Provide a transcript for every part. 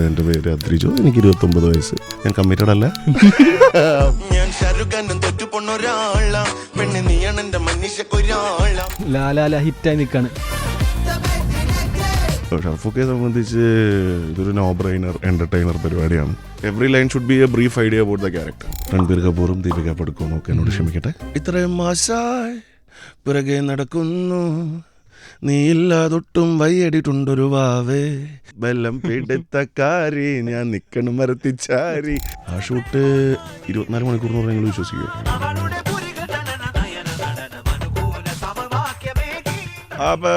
എൻ്റെ പേര് അദ്രിജോ, എനിക്ക് 29 വയസ്സ്. ഞാൻ കമ്മിറ്റഡ് അല്ല. ഹിറ്റായി നിൽക്കാണ്. ഷർഫുക്കെ സംബന്ധിച്ച് ഇതൊരു നോ ബ്രെയിനർ എന്റർടൈനർ പരിപാടിയാണ്. Every line should be a brief idea about the character. Ranbir കപൂറും ദീപിക പടുക്കോണും ഒക്കെ എന്നോട് ക്ഷമിക്കട്ടെ. ഇത്രയും മാസായി പിറകെ നടക്കുന്നു, നീ ഇല്ലാതൊട്ടും വയ്യടിട്ടുണ്ടൊരു വാവേ, ബെല്ലം പിടുത്തക്കാരി, ഞാൻ നിക്കണം മരത്തിച്ചാരി. ആ ഷൂട്ട് 24 മണിക്കൂർ എന്ന് പറഞ്ഞാൽ നിങ്ങൾ വിശ്വസിക്കുമോ? അപ്പോൾ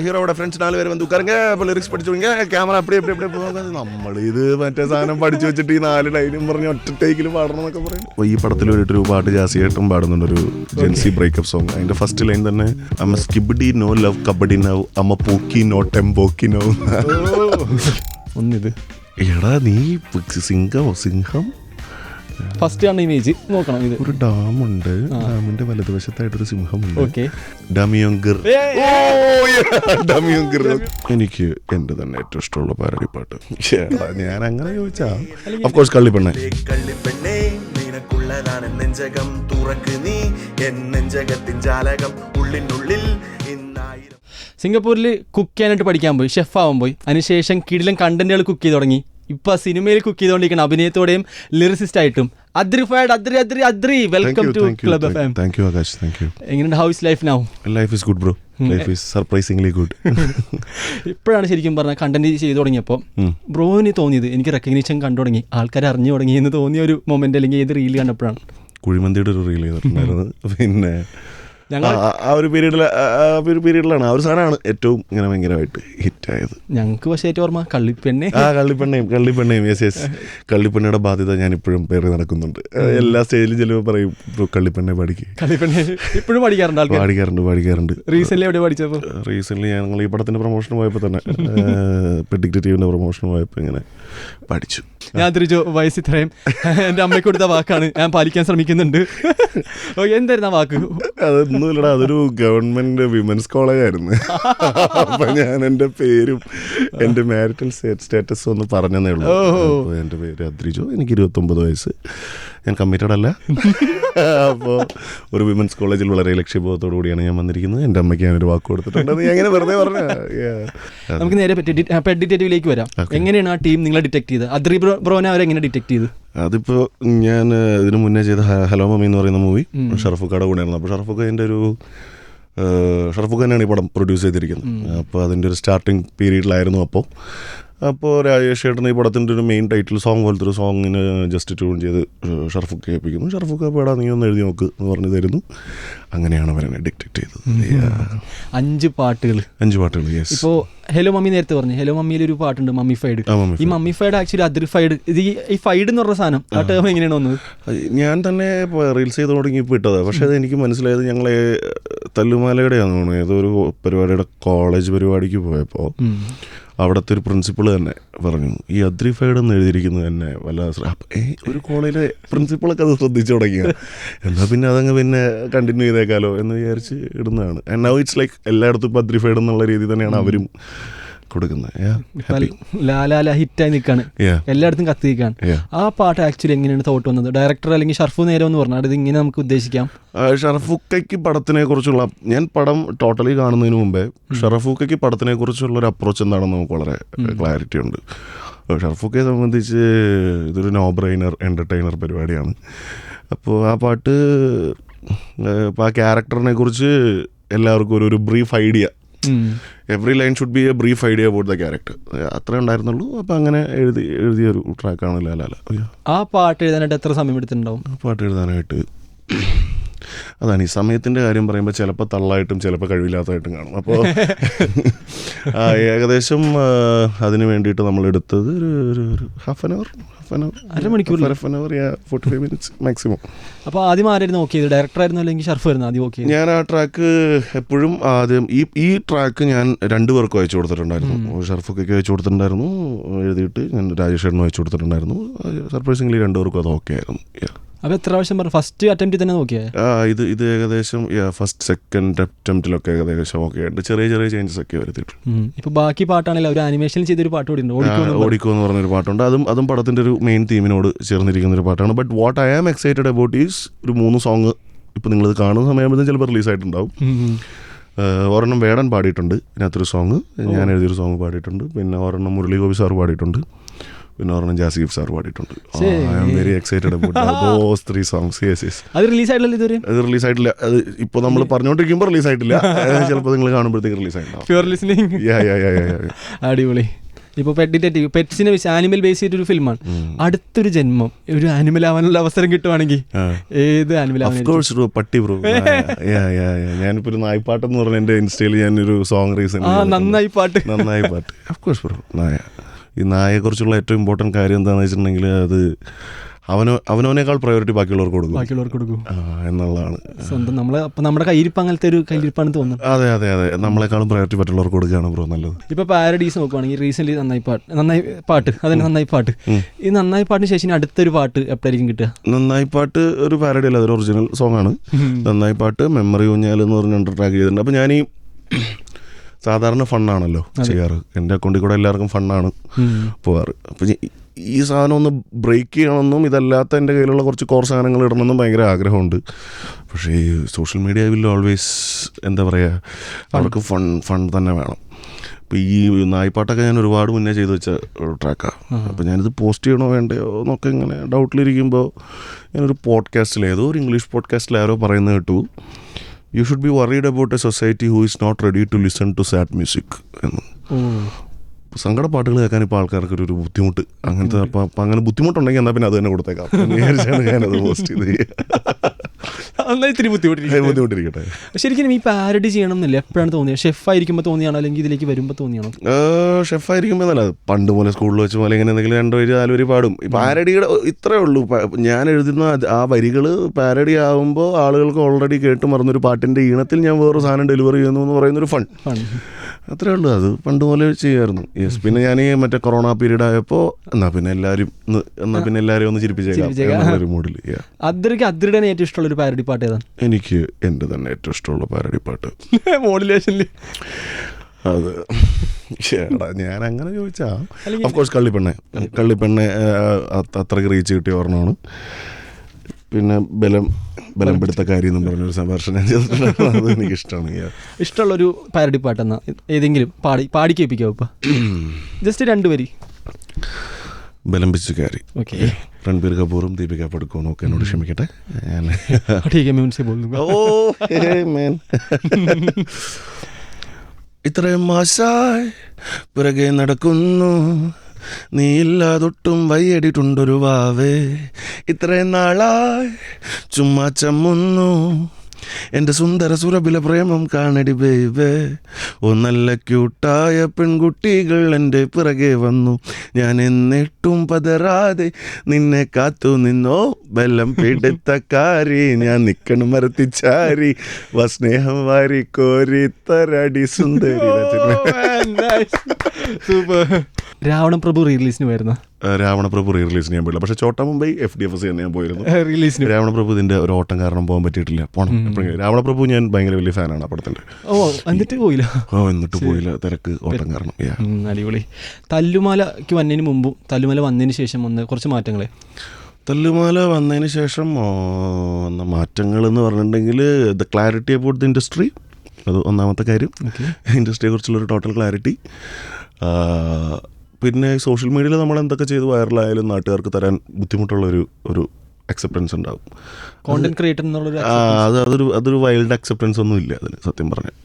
ഹീറോയുടെ ഫ്രണ്ട്സ് 4 പേര് വന്ന് ഉക്കാരങ്ക, അപ്പോൾ ലിറിക്സ് പഠിച്ചു ക്യാമറ അപ്പടി എപ്പടി എപ്പടി പോകാൻ നമ്മളിത് മറ്റേ സാധനം പഠിച്ചു വെച്ചിട്ട് ഈ 4 ലൈനും പറഞ്ഞ് ഒറ്റ ടേക്കിൽ പാടണം എന്നൊക്കെ പറയും. അപ്പോൾ ഈ പടത്തിൽ ഒരു പാട്ട് ജാസിയായിട്ടും പാടുന്നുണ്ടൊരു ജെൻസി ബ്രേക്കപ്പ് സോങ്. അതിൻ്റെ ഫസ്റ്റ് ലൈൻ തന്നെ അമ്മ skibidi no love kabaddi now, അമ്മ പോക്കി നോ ടെമ്പോക്കി നോ. ഒന്നിത് എടാ നീ സിംഹം ഫസ്റ്റ് ആണ് ഇമേജ് നോക്കണം. ഇത് ഒരു ഡാമുണ്ട്, ഡാമിന്റെ വലതുവശത്തായിട്ടൊരു സിംഹമുണ്ട്. ഓക്കെ, ഡമിയോങ്കർ. എനിക്ക് എന്റെ തന്നെ ഏറ്റവും ഇഷ്ടമുള്ള പാരഡി പാട്ട്. ഞാൻ അങ്ങനെ ചോദിച്ചാ ഓഫ് കോഴ്സ് കള്ളിപ്പെണ്ണെ. സിംഗപ്പൂരിൽ കുക്ക് ചെയ്യാനായിട്ട് പഠിക്കാൻ പോയി, ഷെഫ് ആവാൻ പോയി. അതിനുശേഷം കിടിലൻ കണ്ടന്റുകൾ കുക്ക് ചെയ്ത് തുടങ്ങി. ഇപ്പൊ സിനിമയിൽ കുക്ക് ചെയ്തുകൊണ്ടിരിക്കണം, അഭിനയത്തോടെയും ലിറിസിസ്റ്റ് ആയിട്ടും. Adri welcome to club FM. Thank you Akash, thank you. എങ്ങനെയുണ്ട്, how is life now? Life is good bro, life is surprisingly good. ഇപ്പോഴാണ് ശരിക്കും പറഞ്ഞാൽ കണ്ടന്റ് ചെയ്തു തുടങ്ങിയപ്പോൾ ബ്രോന് തോന്നിയത്, എനിക്ക് റെക്കഗ്നീഷൻ കണ്ടു തുടങ്ങി, ആൾക്കാർ അറിഞ്ഞു തുടങ്ങി എന്ന് തോന്നിയ ഒരു മൊമെന്റ്, അല്ലെങ്കിൽ ഏത് റീൽ കണ്ടപ്പോഴാണ്? കുഴിമന്തിയുടെ ഒരു റീൽ ചെയ്തിട്ടുണ്ടായിരുന്നു. പിന്നെ ആ ഒരു പീരീഡിലാണ് ആ ഒരു സാധനമാണ് ഏറ്റവും ഇങ്ങനെ ഭയങ്കരമായിട്ട് ഹിറ്റായത്. ഞങ്ങൾക്ക് പക്ഷേ ഏറ്റവും ഓർമ്മ കള്ളിപ്പെണ്ണയും. യെസ് യെസ്, കള്ളിപ്പെണ്ണയുടെ ബാധ്യത ഞാൻ ഇപ്പോഴും പേറി നടക്കുന്നുണ്ട്. എല്ലാ സ്റ്റേജിലും ചിലപ്പോൾ പറയും കള്ളിപ്പെണ്ണെ കള്ളിപ്പെണ്ണ ഇപ്പോഴും പാടിക്കാറുണ്ട്. റീസെന്റ് എവിടെ പഠിച്ചപ്പോൾ? റീസെന്റ് ഞങ്ങൾ ഈ പടത്തിന്റെ പ്രൊമോഷൻ പോയപ്പോൾ തന്നെ ഡിറ്റക്റ്റീവിന്റെ പ്രൊമോഷൻ പോയപ്പോൾ ഇങ്ങനെ പഠിച്ചു. ഞാൻ തിരിച്ചു വയസ്സ് ഇത്രയും എൻ്റെ അമ്മയ്ക്ക് കൊടുത്ത വാക്കാണ്, ഞാൻ പാലിക്കാൻ ശ്രമിക്കുന്നുണ്ട്. എന്തായിരുന്നു ആ വാക്ക്? അതൊന്നുമില്ലടാ, അതൊരു ഗവൺമെന്റ് വിമൻസ് കോളേജ് ആയിരുന്നു. അപ്പൊ ഞാൻ എൻ്റെ പേരും എൻ്റെ മാരിറ്റൽ സ്റ്റാറ്റസും ഒന്ന് പറഞ്ഞതേ ഉള്ളൂ. എൻ്റെ പേര് അദ്രിജോ, എനിക്ക് 29 വയസ്സ്. ഞാൻ കമ്മിറ്റഡ് അല്ല. അപ്പോൾ ഒരു വിമൻസ് കോളേജിൽ വളരെ ലക്ഷ്യബോധത്തോടു കൂടിയാണ് ഞാൻ വന്നിരിക്കുന്നത്. എൻ്റെ അമ്മയ്ക്ക് ഞാനൊരു വാക്ക് കൊടുത്തിട്ടുണ്ട്, ഞാൻ അങ്ങനെ വെറുതെ പറഞ്ഞു. നമുക്ക് നേരെ ഡിറ്റക്റ്റീവിലേക്ക് വരാം. എങ്ങനെയാണ് ആ ടീം നിങ്ങളെ ഡിറ്റക്ട് ചെയ്തത്? അദ്രി ബ്രോനെ അവരെങ്ങനെ ഡിറ്റക്ട് ചെയ്ത്? അതിപ്പോൾ ഞാൻ ഇതിനു മുന്നേ ചെയ്ത ഹലോ മമ്മി എന്ന് പറയുന്ന മൂവി ഷറഫുക്കയുടെ കൂടെയായിരുന്നു. അപ്പോൾ ഷറഫുക്ക തന്നെയാണ് ഈ പടം പ്രൊഡ്യൂസ് ചെയ്തിരിക്കുന്നത്. അപ്പോൾ അതിൻ്റെ ഒരു സ്റ്റാർട്ടിങ് പീരീഡിലായിരുന്നു. അപ്പോൾ രാജേഷ് ചേട്ടൻ ഈ പടത്തിൻ്റെ ഒരു മെയിൻ ടൈറ്റിൽ സോങ് പോലത്തെ ഒരു സോങ്ങിന് ജസ്റ്റ് ട്യൂൺ ചെയ്ത് ഷറഫുക്ക കേൾപ്പിക്കുന്നു. ഷറഫുക്ക പേടാ നീ ഒന്ന് എഴുതി നോക്ക് എന്ന് പറഞ്ഞു തരുന്നു. അങ്ങനെയാണ് അവരെന്നെ ഡിക്റ്റേറ്റ് ചെയ്തത്. 5 പാട്ടുകൾ. യെസ്. ഇപ്പോൾ ഹലോ മമ്മി നേരത്തെ പറഞ്ഞു, ഹലോ മമ്മിയിൽ ഒരു പാട്ടുണ്ട് മമ്മിഫൈഡ്. ഈ മമ്മിഫൈഡ് ആക്ച്വലി അദ്രിഫൈഡ്. ഇത് ഈ ഫൈഡ് എന്ന് പറഞ്ഞ സാധനം, ആ ടേം എങ്ങനെയാണ് വന്നത്? ഞാൻ തന്നെ റീൽസ് ചെയ്ത് തുടങ്ങി ഇപ്പോൾ ഇട്ടതാണ്. പക്ഷേ അത് എനിക്ക് മനസ്സിലായത് ഞങ്ങളെ തല്ലുമാലയുടെയാണെന്ന് തോന്നുന്നു, ഏതോ ഒരു പരിപാടിയുടെ കോളേജ് പരിപാടിക്ക് പോയപ്പോൾ അവിടുത്തെ ഒരു പ്രിൻസിപ്പിൾ തന്നെ പറഞ്ഞു, ഈ അദ്രിഫൈഡ് എന്ന് എഴുതിയിരിക്കുന്നത് തന്നെ ഒരു കോളേജിലെ പ്രിൻസിപ്പളൊക്കെ അത് ശ്രദ്ധിച്ചു തുടങ്ങിയ, എന്നാൽ പിന്നെ അതങ്ങ് പിന്നെ കണ്ടിന്യൂ ചെയ്തേക്കാലോ എന്ന് വിചാരിച്ച് ഇടുന്നതാണ്. ആൻഡ് നൗ ഇറ്റ്സ് ലൈക്ക് എല്ലായിടത്തും ഇപ്പോൾ അദ്രിഫൈഡ് എന്നുള്ള രീതി തന്നെയാണ് അവരും കൊടുക്കുന്നത്. ഹിറ്റായി നിൽക്കാണ്, എല്ലായിടത്തും കത്തി നിൽക്കാണ്. ആ പാട്ട് ആക്ച്വലി എങ്ങനെയാണ് തോട്ട് വന്നത്? ഡയറക്ടർ അല്ലെങ്കിൽ ഷർഫു നേരം എന്ന് പറഞ്ഞാൽ ഇത് ഇങ്ങനെ നമുക്ക് ഉദ്ദേശിക്കാം. ഷറഫുക്കയ്ക്ക് പടത്തിനെ കുറിച്ചുള്ള, ഞാൻ പടം ടോട്ടലി കാണുന്നതിന് മുമ്പേ ഷറഫുക്കയ്ക്ക് പടത്തിനെ കുറിച്ചുള്ള ഒരു അപ്രോച്ച് എന്താണെന്ന് നമുക്ക് വളരെ ക്ലാരിറ്റി ഉണ്ട്. ഷറഫുക്കയെ സംബന്ധിച്ച് ഇതൊരു നോ ബ്രെയിനർ എന്റർടൈനർ പരിപാടിയാണ്. അപ്പോൾ ആ പാട്ട്, ഇപ്പോൾ ആ ക്യാരക്ടറിനെ കുറിച്ച് എല്ലാവർക്കും ഒരു brief idea, every line should be a brief idea about the character, അത്രേ ഉണ്ടായിരുന്നുള്ളൂ. അപ്പം അങ്ങനെ എഴുതിയൊരു ട്രാക്കാണ് ലാലാല. ആ പാട്ട് എഴുതാനായിട്ട് എത്ര സമയം എടുത്തിട്ടുണ്ടാവും? ആ പാട്ട് എഴുതാനായിട്ട് അതാണ് ഈ സമയത്തിൻ്റെ കാര്യം പറയുമ്പോൾ ചിലപ്പോൾ തള്ളായിട്ടും ചിലപ്പോൾ കഴിവില്ലാത്തതായിട്ടും കാണും. അപ്പോൾ ഏകദേശം അതിന് വേണ്ടിയിട്ട് നമ്മൾ എടുത്തത് ഒരു ഹാഫ് ആൻ അവർ, അരമണിക്കൂർ, 45 minutes മാക്സിമം. അപ്പോൾ ആദ്യം ആരായിരുന്നു നോക്കിയത്? ഡയറക്ടർ ആയിരുന്നു അല്ലെങ്കിൽ ഷർഫ് ആയിരുന്നു ആദ്യം നോക്കിയത്? ഞാൻ ആ ട്രാക്ക് എപ്പോഴും ആദ്യം ഈ ട്രാക്ക് ഞാൻ 2 പേർക്കും അയച്ചു കൊടുത്തിട്ടുണ്ടായിരുന്നു. ഷർഫൊക്കെ അയച്ചു കൊടുത്തിട്ടുണ്ടായിരുന്നു, എഴുതിയിട്ട് ഞാൻ രാജേഷ് ചേട്ടനും അയച്ചു കൊടുത്തിട്ടുണ്ടായിരുന്നു. സർപ്രൈസിംഗ്ലി 2 പേർക്കും അത് ഓക്കെ ആയിരുന്നു. അപ്പോൾ എത്ര പ്രാവശ്യം പറഞ്ഞു? ഫസ്റ്റ് അറ്റംപ്റ്റ് തന്നെ നോക്കിയാ? ഇത് ഏകദേശം ഫസ്റ്റ് സെക്കൻഡ് അറ്റംപ്റ്റിലൊക്കെ ഏകദേശം ഓക്കെ ആയിട്ട് ചെറിയ ചെറിയ ചേഞ്ചസ് ഒക്കെ വരുത്തിയിട്ടുണ്ട്. ഇപ്പോൾ ബാക്കി പാട്ടാണെങ്കിൽ ഒരു ആനിമേഷൻ ചെയ്തൊരു പാട്ട് കൂടി ഉണ്ട്, ഓടിക്കോ എന്ന് പറഞ്ഞൊരു പാട്ടുണ്ട്. അതും പടത്തിൻ്റെ ഒരു മെയിൻ തീമിനോട് ചേർന്നിരിക്കുന്ന ഒരു പാട്ടാണ്. But what I am excited about is ഒരു 3 സോങ് ഇപ്പോൾ നിങ്ങളിത് കാണുന്ന സമയത്ത് ചിലപ്പോൾ റിലീസായിട്ടുണ്ടാവും. ഒരെണ്ണം വേടൻ പാടിയിട്ടുണ്ട്, ഇതിനകത്തൊരു സോങ് ഞാൻ എഴുതിയൊരു സോങ് പാടിയിട്ടുണ്ട്. പിന്നെ ഒരെണ്ണം മുരളി ഗോപി സാർ പാടിയിട്ടുണ്ട്. പിന്നെ ഒരെണ്ണം ജാസിഫ് സാർ പാടിയിട്ടുണ്ട്. I am very excited about those 3 songs. അത് റിലീസായിട്ടില്ല? ഇതുവരെ അത് റിലീസായിട്ടില്ല. അത് ഇപ്പോൾ നമ്മൾ പറഞ്ഞുകൊണ്ടിരിക്കുമ്പോൾ റിലീസായിട്ടില്ല. ചിലപ്പോൾ നിങ്ങൾ കാണുമ്പോഴത്തേക്ക് റിലീസായിട്ടുണ്ടാവും. അടിപൊളി. ഇപ്പോൾ പെറ്റ്സിനെ വെച്ച് ആനിമൽ ബേസ് ചെയ്തിട്ടൊരു ഫിലിമാണ്. അടുത്തൊരു ജന്മം ഒരു ആനിമൽ ആവാനുള്ള അവസരം കിട്ടുവാണെങ്കിൽ ഏത് ആനിമൽ ആവാൻ? പട്ടി ബ്രോ. ഞാനിപ്പോൾ ഒരു നായ്പാട്ടെന്ന് പറഞ്ഞ എൻ്റെ ഇൻസ്റ്റയിൽ ഞാനൊരു സോങ് റീസെന്റ് നന്നായി പാട്ട് ഓഫ് കോഴ്സ് ബ്രോ. ഈ നായയെക്കുറിച്ചുള്ള ഏറ്റവും ഇമ്പോർട്ടൻറ്റ് കാര്യം എന്താണെന്ന് വെച്ചിട്ടുണ്ടെങ്കിൽ അത് അവനവനേക്കാൾ പ്രയോറിറ്റി ബാക്കിയുള്ളവർക്ക് കൊടുക്കും എന്നുള്ളതാണ്. സ്വന്തം നമ്മുടെ കയ്യിരിപ്പ് അങ്ങനത്തെ ഒരു കയ്യിരിപ്പാണ് തോന്നുന്നത്. അതെ നമ്മളെക്കാളും പ്രയോറിറ്റി മറ്റുള്ളവർക്ക് കൊടുക്കുകയാണ് ബ്രോ നല്ലത്. ഇപ്പോൾ പാരഡീസ് നോക്കുവാണെങ്കിൽ റീസെന്റ് നന്നായി പാട്ട് അതിന് നന്നായി പാട്ട് ഈ നന്നായി പാട്ടിന് ശേഷം അടുത്തൊരു പാട്ട് എപ്പോഴായിരിക്കും കിട്ടുക? നന്നായി പാട്ട് ഒരു പാരഡി അല്ല, അതൊരു ഒറിജിനൽ സോങ് ആണ്. നന്നായി പാട്ട് മെമ്മറി ഊഞ്ഞാൽ എന്ന് പറഞ്ഞിട്ട് ട്രാക്ക് ചെയ്തിട്ടുണ്ട്. അപ്പോൾ ഞാനീ സാധാരണ ഫണ്ണാണല്ലോ ചെയ്യാറ്, എൻ്റെ അക്കൗണ്ടിൽ കൂടെ എല്ലാവർക്കും ഫണ്ണാണ് പോകാറ്. അപ്പോൾ ഈ സാധനം ഒന്ന് ബ്രേക്ക് ചെയ്യണമെന്നും ഇതല്ലാത്ത എൻ്റെ കയ്യിലുള്ള കുറച്ച് കോർ സാധനങ്ങൾ ഇടണമെന്നും ഭയങ്കര ആഗ്രഹമുണ്ട്. പക്ഷേ ഈ സോഷ്യൽ മീഡിയ വിൽ ഓൾവേസ് എന്താ പറയുക, അവർക്ക് ഫൺ തന്നെ വേണം. അപ്പോൾ ഈ നായ്പാട്ടൊക്കെ ഞാൻ ഒരുപാട് മുന്നേ ചെയ്തു വെച്ച ട്രാക്കാണ്. അപ്പോൾ ഞാനിത് പോസ്റ്റ് ചെയ്യണോ വേണ്ടയോ എന്നൊക്കെ ഇങ്ങനെ ഡൗട്ടിലിരിക്കുമ്പോൾ ഞാനൊരു പോഡ്കാസ്റ്റിൽ ഏതോ ഒരു ഇംഗ്ലീഷ് പോഡ്കാസ്റ്റിൽ ആരോ പറയുന്നത് കേട്ടു, you should be worried about a society who is not ready to listen to sad music എന്ന്. സങ്കട പാട്ടുകൾ കേൾക്കാൻ ഇപ്പോൾ ആൾക്കാർക്ക് ഒരു ബുദ്ധിമുട്ട് അങ്ങനത്തെ. അപ്പം അങ്ങനെ ബുദ്ധിമുട്ടുണ്ടെങ്കിൽ എന്നാൽ പിന്നെ അത് തന്നെ കൊടുത്തേക്കാം വിചാരിച്ചാണ് ഞാനത് പോസ്റ്റ് ചെയ്ത്. ഇത്തിരി ബുദ്ധിമുട്ടിരിക്കട്ടെ. ശരിക്കും ഈ പാരഡി ചെയ്യണം എന്നില്ല എപ്പോഴാണ് തോന്നിയത്? ഷെഫായിരിക്കുമ്പോൾ തോന്നിയാണോ അല്ലെങ്കിൽ ഇതിലേക്ക് വരുമ്പോൾ തോന്നിയാണോ? ഷെഫായിരിക്കുമ്പോൾ എന്നല്ല, പണ്ട് പോലെ സ്കൂളിൽ വെച്ച് പോലെ ഇങ്ങനെ എന്തെങ്കിലും 2 വരി 4 വരി പാടും. ഈ പാരഡിയുടെ ഇത്രയേ ഉള്ളൂ. ഞാൻ എഴുതുന്ന ആ വരികൾ പാരഡി ആകുമ്പോൾ ആളുകൾക്ക് ഓൾറെഡി കേട്ട് മറന്നൊരു പാട്ടിൻ്റെ ഈണത്തിൽ ഞാൻ വേറൊരു സാധനം ഡെലിവറി ചെയ്യുന്നു എന്ന് പറയുന്നൊരു ഫൺ, അത്രേ ഉള്ളൂ. അത് പണ്ട് പോലെ ചെയ്യായിരുന്നു. പിന്നെ ഞാൻ ഈ മറ്റേ കൊറോണ പീരീഡ് ആയപ്പോൾ എന്നാ പിന്നെ എല്ലാവരും ഒന്ന് ചിരിപ്പിച്ചേക്കാം ഒരു മൂഡിൽ. അദ്രിയുടെ ഏറ്റവും ഇഷ്ടമുള്ള ഒരു പാരഡി പാട്ട് ഏതാണ്? എനിക്ക് എൻ്റെ തന്നെ ഏറ്റവും ഇഷ്ടമുള്ള പാരഡി പാട്ട് മോഡുലേഷനിൽ അത് ഞാൻ അങ്ങനെ ചോദിച്ചാൽ ഓഫ് കോഴ്സ് കള്ളിപ്പെണ്ണെ അത്രയ്ക്ക് റീച്ച് കിട്ടിയ ഒരെണ്ണമാണ്. പിന്നെ ബലം പിടുത്ത കാര്യം എന്ന് പറഞ്ഞൊരു സംഭാഷണം ഞാൻ ചെയ്തിട്ടുണ്ട്, അത് എനിക്കിഷ്ടമാണ്. ഇഷ്ടമുള്ളൊരു പാരഡി പാട്ടെന്നാ ഏതെങ്കിലും പാടി കേൾപ്പിക്കാവോ? ഇപ്പം ജസ്റ്റ് 2 വരി. ബലം പിടിച്ച കാരി. രൺബീർ കപൂറും ദീപിക പടുക്കോണും ഒക്കെ എന്നോട് ക്ഷമിക്കട്ടെ. ഇത്രയും മാസായി പിറകെ നടക്കുന്നു, നീ ഇല്ലാതൊട്ടും വയ്യടിട്ടുണ്ടൊരു വാവേ, ഇത്രയും നാളായി ചുമ്മാ ചമ്മുന്നു എൻ്റെ സുന്ദര സുരഭില പ്രേമം കാണടി ബേബേ. ഓ നല്ല ക്യൂട്ടായ പെൺകുട്ടികൾ എൻ്റെ പിറകെ വന്നു, ഞാൻ എന്നിട്ടും പതറാതെ നിന്നെ കാത്തു നിന്നോ. ബലം പിടുത്തക്കാരി ഞാൻ നിക്കണം മരത്തിച്ചാരി, സ്നേഹം വാരി കോരി തരടി സുന്ദരി. രാവണപ്രഭു റീറിലീസിന് വരുന്ന രാവണപ്രഭു റീറിലീസിന് ഞാൻ പോയില്ല, പക്ഷേ ചോട്ടാ മുംബൈ FDFC തന്നെ ഞാൻ പോയിരുന്നു റിലീസിന്. രാവണപ്രഭു ഇതിൻ്റെ ഒരു ഓട്ടം കാരണം പോകാൻ പറ്റിയിട്ടില്ല. പോകണം എപ്പോഴെങ്കിലും. രാവണപ്രഭു ഞാൻ ഭയങ്കര വലിയ ഫാനാണ് ആ പടത്തിൻ്റെ. എന്നിട്ട് പോയില്ല തിരക്ക് ഓട്ടം കാരണം. അടിപൊളി. തല്ലുമാലയ്ക്ക് വന്നതിന് മുമ്പും തല്ലുമാല വന്നതിന് ശേഷം വന്ന കുറച്ച് മാറ്റങ്ങളെ. തല്ലുമാല വന്നതിന് ശേഷം വന്ന മാറ്റങ്ങൾ എന്ന് പറഞ്ഞിട്ടുണ്ടെങ്കിൽ the clarity about the industry, അത് ഒന്നാമത്തെ കാര്യം. ഇൻഡസ്ട്രിയെ കുറിച്ചുള്ളൊരു ടോട്ടൽ ക്ലാരിറ്റി. പിന്നെ സോഷ്യൽ മീഡിയയിൽ നമ്മൾ എന്തൊക്കെ ചെയ്ത് വൈറലായാലും നാട്ടുകാർക്ക് തരാൻ ബുദ്ധിമുട്ടുള്ള ഒരു അക്സെപ്റ്റൻസ് ഉണ്ടാവും. കോണ്ടന്റ് ക്രിയേറ്റർ എന്നുള്ളൊരു അതൊരു വൈൽഡ് അക്സെപ്റ്റൻസ് ഒന്നും ഇല്ല അതിന് സത്യം പറഞ്ഞാൽ.